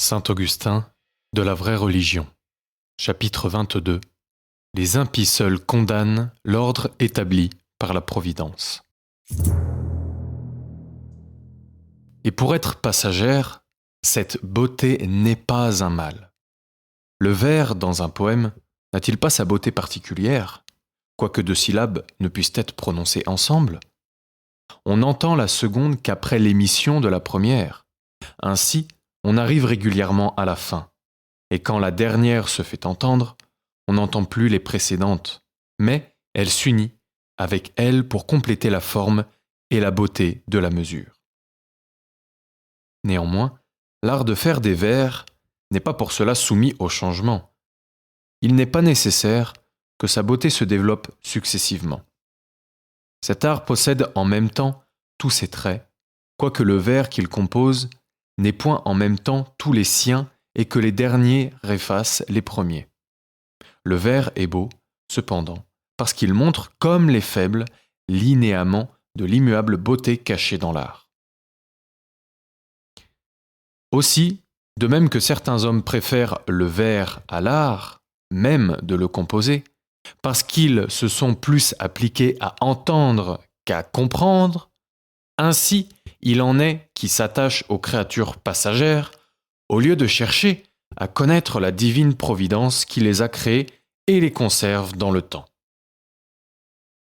Saint Augustin, de la vraie religion. Chapitre 22. Les impies seuls condamnent l'ordre établi par la Providence. Et pour être passagère, cette beauté n'est pas un mal. Le vers, dans un poème, n'a-t-il pas sa beauté particulière, quoique deux syllabes ne puissent être prononcées ensemble? On n'entend la seconde qu'après l'émission de la première. Ainsi, on arrive régulièrement à la fin. Et quand la dernière se fait entendre, on n'entend plus les précédentes, mais elle s'unit avec elle pour compléter la forme et la beauté de la mesure. Néanmoins, l'art de faire des vers n'est pas pour cela soumis au changement. Il n'est pas nécessaire que sa beauté se développe successivement. Cet art possède en même temps tous ses traits, quoique le vers qu'il compose n'ait point en même temps tous les siens et que les derniers réfassent les premiers. Le vers est beau, cependant, parce qu'il montre, comme les faibles, linéaments de l'immuable beauté cachée dans l'art. Aussi, de même que certains hommes préfèrent le vers à l'art, même de le composer, parce qu'ils se sont plus appliqués à entendre qu'à comprendre, ainsi il en est qui s'attachent aux créatures passagères, au lieu de chercher à connaître la divine providence qui les a créées et les conserve dans le temps.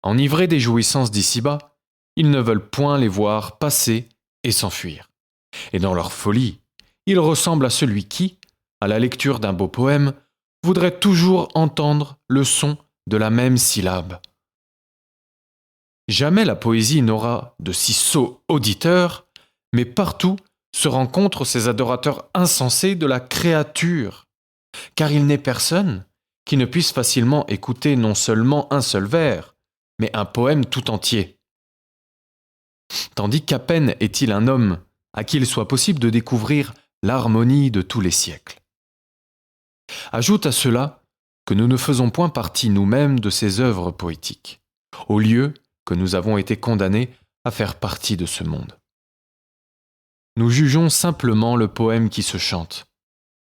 Enivrés des jouissances d'ici-bas, ils ne veulent point les voir passer et s'enfuir. Et dans leur folie, ils ressemblent à celui qui, à la lecture d'un beau poème, voudrait toujours entendre le son de la même syllabe. Jamais la poésie n'aura de si sots auditeurs, mais partout se rencontrent ces adorateurs insensés de la créature, car il n'est personne qui ne puisse facilement écouter non seulement un seul vers, mais un poème tout entier. Tandis qu'à peine est-il un homme à qui il soit possible de découvrir l'harmonie de tous les siècles. Ajoute à cela que nous ne faisons point partie nous-mêmes de ces œuvres poétiques, au lieu que nous avons été condamnés à faire partie de ce monde. Nous jugeons simplement le poème qui se chante,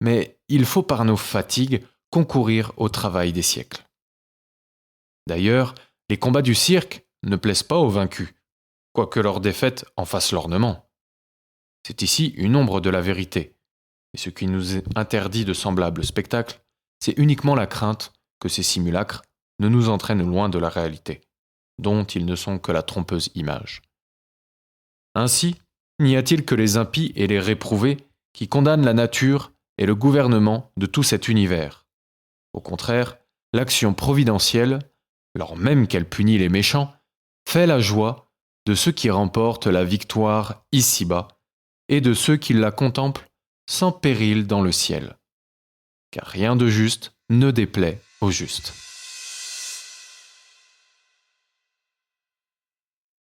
mais il faut par nos fatigues concourir au travail des siècles. D'ailleurs, les combats du cirque ne plaisent pas aux vaincus, quoique leur défaite en fasse l'ornement. C'est ici une ombre de la vérité, et ce qui nous interdit de semblables spectacles, c'est uniquement la crainte que ces simulacres ne nous entraînent loin de la réalité, dont ils ne sont que la trompeuse image. Ainsi, n'y a-t-il que les impies et les réprouvés qui condamnent la nature et le gouvernement de tout cet univers. Au contraire, l'action providentielle, lors même qu'elle punit les méchants, fait la joie de ceux qui remportent la victoire ici-bas et de ceux qui la contemplent sans péril dans le ciel. Car rien de juste ne déplaît au juste.